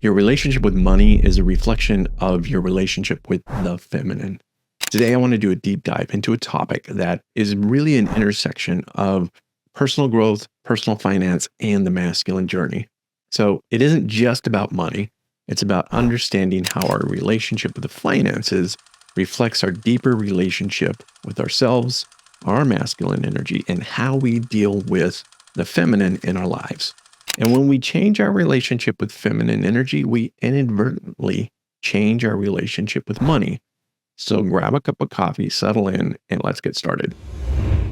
Your relationship with money is a reflection of your relationship with the feminine. Today, I want to do a deep dive into a topic that is really an intersection of personal growth, personal finance, and the masculine journey. So it isn't just about money. It's about understanding how our relationship with the finances reflects our deeper relationship with ourselves, our masculine energy, and how we deal with the feminine in our lives. And when we change our relationship with feminine energy, we inadvertently change our relationship with money. So grab a cup of coffee, settle in, and let's get started.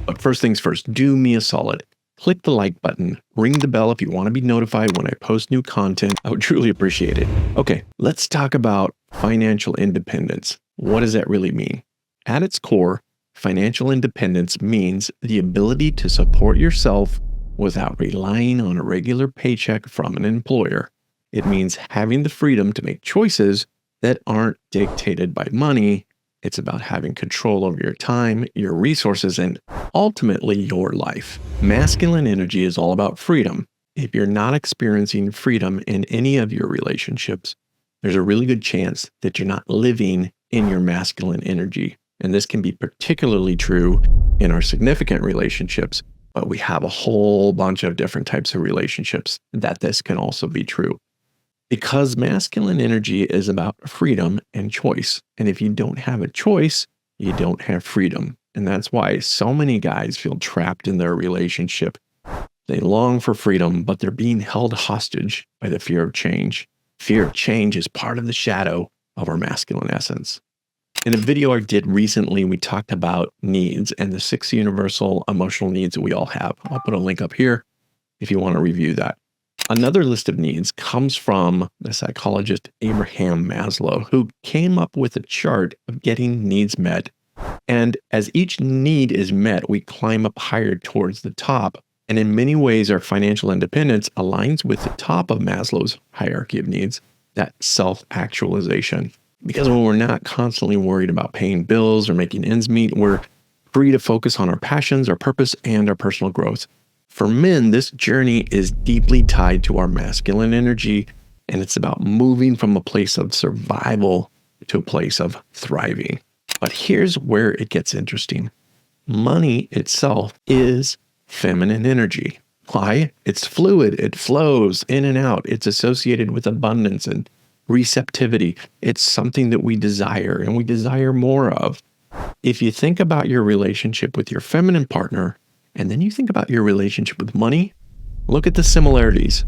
But first things first, do me a solid. Click the like button, ring the bell if you want to be notified when I post new content. I would truly appreciate it. Okay, let's talk about financial independence. What does that really mean? At its core, financial independence means the ability to support yourself without relying on a regular paycheck from an employer. It means having the freedom to make choices that aren't dictated by money. It's about having control over your time, your resources, and ultimately your life. Masculine energy is all about freedom. If you're not experiencing freedom in any of your relationships, there's a really good chance that you're not living in your masculine energy. And this can be particularly true in our significant relationships, but we have a whole bunch of different types of relationships that this can also be true. Because masculine energy is about freedom and choice. And if you don't have a choice, you don't have freedom. And that's why so many guys feel trapped in their relationship. They long for freedom, but they're being held hostage by the fear of change. Fear of change is part of the shadow of our masculine essence. In a video I did recently, we talked about needs and the 6 universal emotional needs that we all have. I'll put a link up here if you want to review that. Another list of needs comes from the psychologist Abraham Maslow, who came up with a chart of getting needs met. And as each need is met, we climb up higher towards the top. And in many ways, our financial independence aligns with the top of Maslow's hierarchy of needs, that self-actualization. Because when we're not constantly worried about paying bills or making ends meet, we're free to focus on our passions, our purpose, and our personal growth. For men, this journey is deeply tied to our masculine energy, and it's about moving from a place of survival to a place of thriving. But here's where it gets interesting. Money itself is feminine energy. Why? It's fluid. It flows in and out. It's associated with abundance and receptivity. It's something that we desire and we desire more of. If you think about your relationship with your feminine partner, and then you think about your relationship with money, look at the similarities.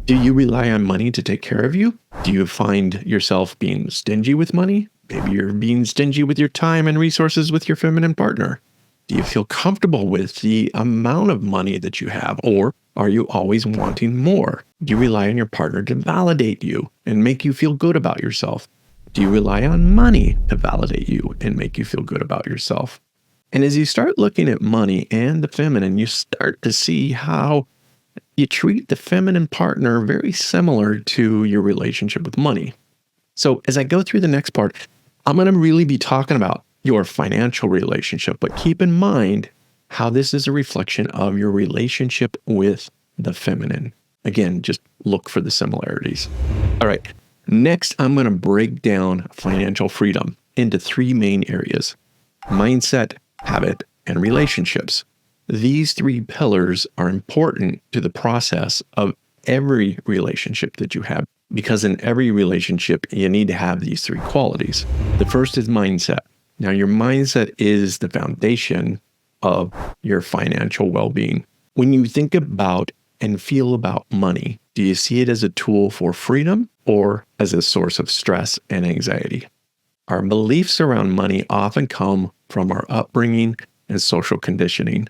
Do you rely on money to take care of you? Do you find yourself being stingy with money? Maybe you're being stingy with your time and resources with your feminine partner. Do you feel comfortable with the amount of money that you have, or are you always wanting more? Do you rely on your partner to validate you and make you feel good about yourself? Do you rely on money to validate you and make you feel good about yourself? And as you start looking at money and the feminine, you start to see how you treat the feminine partner very similar to your relationship with money. So as I go through the next part, I'm going to really be talking about your financial relationship, but keep in mind how this is a reflection of your relationship with the feminine. Again, just look for the similarities. All right. Next, I'm going to break down financial freedom into 3 main areas: mindset, habit, and relationships. These 3 pillars are important to the process of every relationship that you have, because in every relationship, you need to have these 3 qualities. The first is mindset. Now, your mindset is the foundation of your financial well-being. When you think about and feel about money, do you see it as a tool for freedom or as a source of stress and anxiety? Our beliefs around money often come from our upbringing and social conditioning.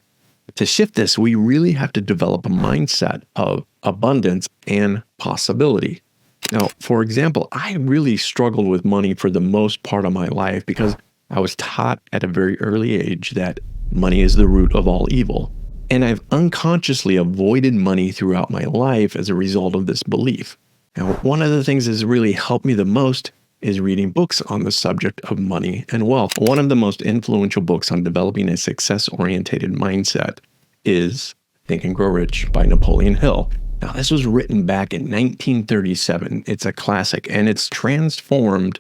To shift this, we really have to develop a mindset of abundance and possibility. Now, for example, I really struggled with money for the most part of my life because I was taught at a very early age that money is the root of all evil. And I've unconsciously avoided money throughout my life as a result of this belief. Now, one of the things that's really helped me the most is reading books on the subject of money and wealth. One of the most influential books on developing a success-oriented mindset is Think and Grow Rich by Napoleon Hill. Now, this was written back in 1937. It's a classic, and it's transformed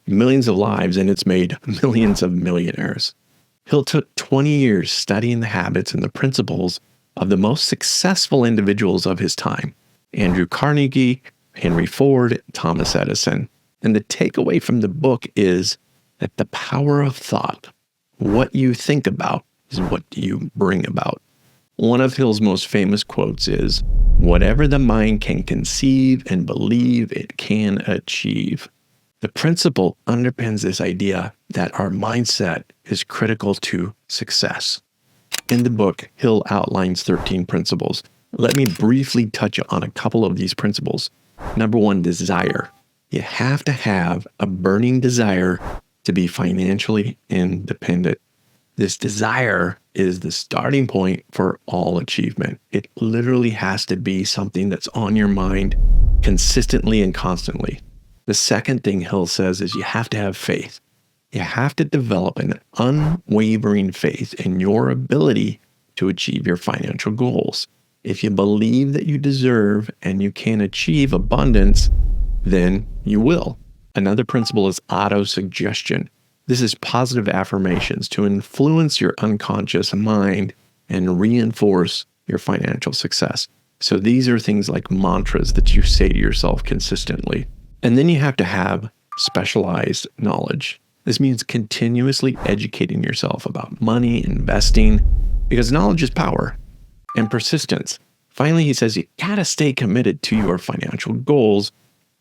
millions of lives, and it's made millions of millionaires. Hill took 20 years studying the habits and the principles of the most successful individuals of his time: Andrew Carnegie, Henry Ford, Thomas Edison. And the takeaway from the book is that the power of thought, what you think about, is what you bring about. One of Hill's most famous quotes is, "Whatever the mind can conceive and believe, it can achieve." The principle underpins this idea that our mindset is critical to success. In the book, Hill outlines 13 principles. Let me briefly touch on a couple of these principles. Number one, desire. You have to have a burning desire to be financially independent. This desire is the starting point for all achievement. It literally has to be something that's on your mind consistently and constantly. The second thing Hill says is you have to have faith. You have to develop an unwavering faith in your ability to achieve your financial goals. If you believe that you deserve and you can achieve abundance, then you will. Another principle is autosuggestion. This is positive affirmations to influence your unconscious mind and reinforce your financial success. So these are things like mantras that you say to yourself consistently. And then you have to have specialized knowledge. This means continuously educating yourself about money, investing, because knowledge is power. And persistence. Finally, he says you gotta stay committed to your financial goals,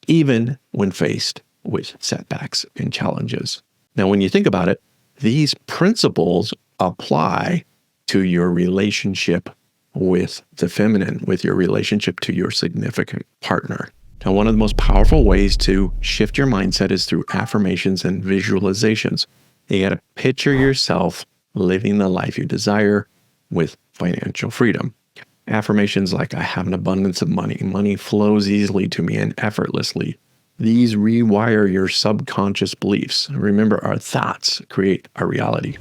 even when faced with setbacks and challenges. Now, when you think about it, these principles apply to your relationship with the feminine, with your relationship to your significant partner. Now, one of the most powerful ways to shift your mindset is through affirmations and visualizations. You got to picture yourself living the life you desire with financial freedom. Affirmations like, I have an abundance of money. Money flows easily to me and effortlessly. These rewire your subconscious beliefs. Remember, our thoughts create our reality.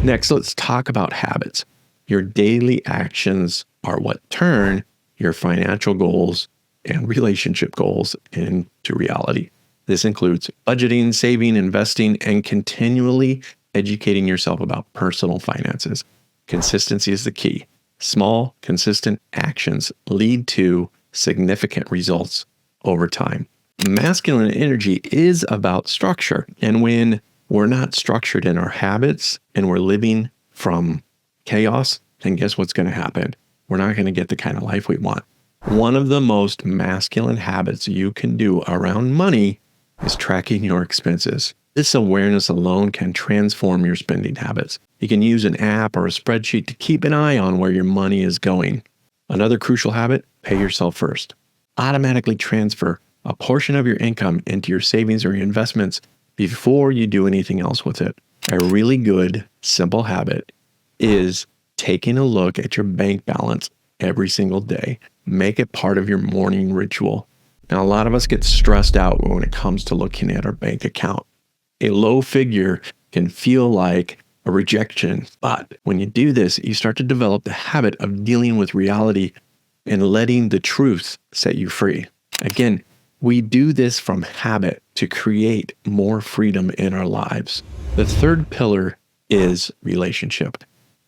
Next, let's talk about habits. Your daily actions are what turn your financial goals and relationship goals into reality. This includes budgeting, saving, investing, and continually educating yourself about personal finances. Consistency is the key. Small, consistent actions lead to significant results over time. Masculine energy is about structure. And when we're not structured in our habits and we're living from chaos, then guess what's going to happen? We're not going to get the kind of life we want. One of the most masculine habits you can do around money is tracking your expenses. This awareness alone can transform your spending habits. You can use an app or a spreadsheet to keep an eye on where your money is going. Another crucial habit, pay yourself first. Automatically transfer a portion of your income into your savings or your investments before you do anything else with it. A really good, simple habit is taking a look at your bank balance every single day. Make it part of your morning ritual. Now, a lot of us get stressed out when it comes to looking at our bank account. A low figure can feel like a rejection, but when you do this, you start to develop the habit of dealing with reality and letting the truth set you free. Again, we do this from habit to create more freedom in our lives. The third pillar is relationship.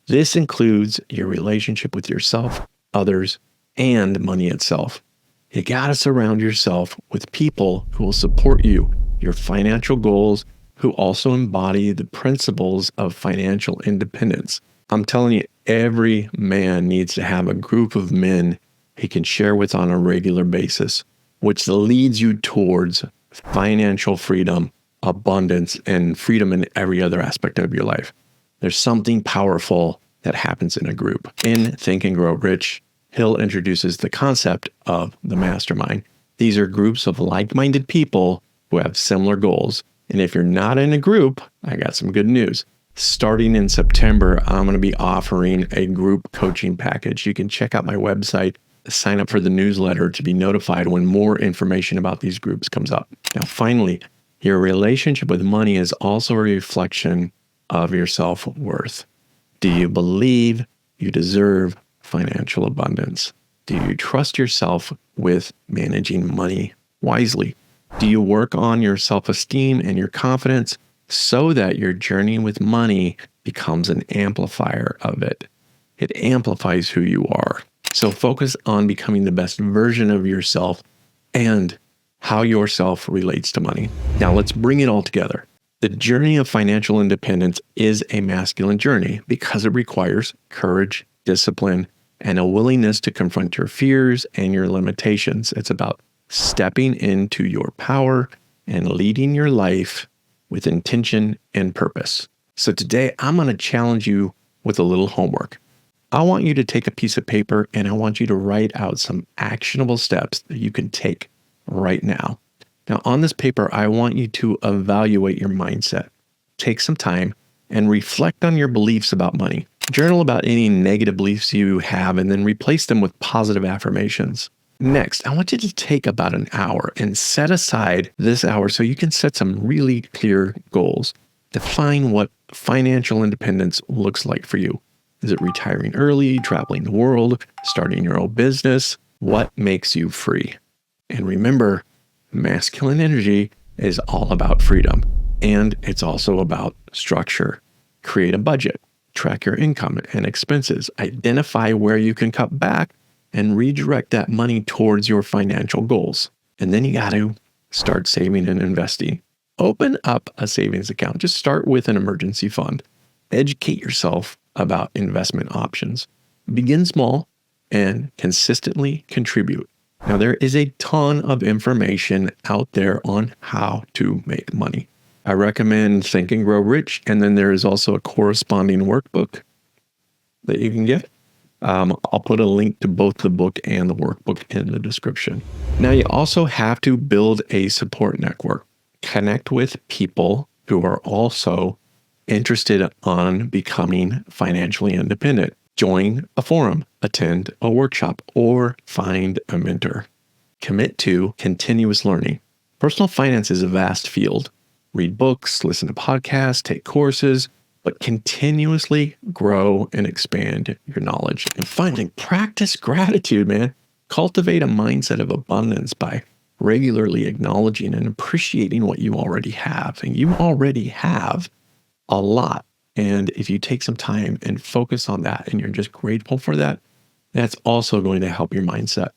This includes your relationship with yourself, others, and money itself. You gotta surround yourself with people who will support you, your financial goals, who also embody the principles of financial independence. I'm telling you, every man needs to have a group of men he can share with on a regular basis, which leads you towards financial freedom, abundance, and freedom in every other aspect of your life. There's something powerful that happens in a group. In Think and Grow Rich, Hill introduces the concept of the mastermind. These are groups of like-minded people who have similar goals. And if you're not in a group, I got some good news. Starting in September, I'm going to be offering a group coaching package. You can check out my website, sign up for the newsletter to be notified when more information about these groups comes up. Now, finally, your relationship with money is also a reflection of your self-worth. Do you believe you deserve financial abundance? Do you trust yourself with managing money wisely? Do you work on your self-esteem and your confidence so that your journey with money becomes an amplifier of it? It amplifies who you are. So focus on becoming the best version of yourself and how yourself relates to money. Now let's bring it all together. The journey of financial independence is a masculine journey because it requires courage, discipline, and a willingness to confront your fears and your limitations. It's about stepping into your power and leading your life with intention and purpose. So today I'm going to challenge you with a little homework. I want you to take a piece of paper and I want you to write out some actionable steps that you can take right now. Now, on this paper, I want you to evaluate your mindset. Take some time and reflect on your beliefs about money. Journal about any negative beliefs you have and then replace them with positive affirmations. Next, I want you to take about an hour and set aside this hour so you can set some really clear goals. Define what financial independence looks like for you. Is it retiring early, traveling the world, starting your own business? What makes you free? And remember, masculine energy is all about freedom, and it's also about structure. Create a budget, track your income and expenses, identify where you can cut back, and redirect that money towards your financial goals. And then you got to start saving and investing. Open up a savings account. Just start with an emergency fund. Educate yourself about investment options. Begin small and consistently contribute. Now, there is a ton of information out there on how to make money. I recommend Think and Grow Rich, and then there is also a corresponding workbook that you can get. I'll put a link to both the book and the workbook in the description. Now, you also have to build a support network. Connect with people who are also interested on becoming financially independent. Join a forum, attend a workshop, or find a mentor. Commit to continuous learning. Personal finance is a vast field. Read books, listen to podcasts, take courses, but continuously grow and expand your knowledge. And finally, practice gratitude, man. Cultivate a mindset of abundance by regularly acknowledging and appreciating what you already have. And you already have a lot. And if you take some time and focus on that and you're just grateful for that, that's also going to help your mindset.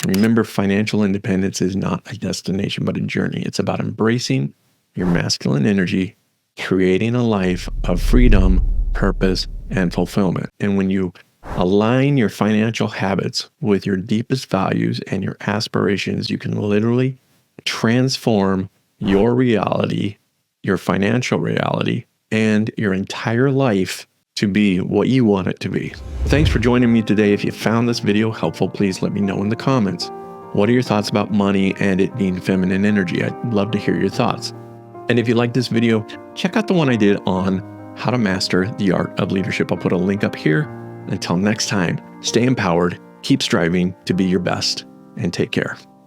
Remember, financial independence is not a destination, but a journey. It's about embracing your masculine energy, creating a life of freedom, purpose, and fulfillment. And when you align your financial habits with your deepest values and your aspirations, you can literally transform your reality, your financial reality, and your entire life to be what you want it to be. Thanks for joining me today. If you found this video helpful, please let me know in the comments. What are your thoughts about money and it being feminine energy? I'd love to hear your thoughts. And if you like this video, check out the one I did on how to master the art of leadership. I'll put a link up here. Until next time, stay empowered, keep striving to be your best, and take care.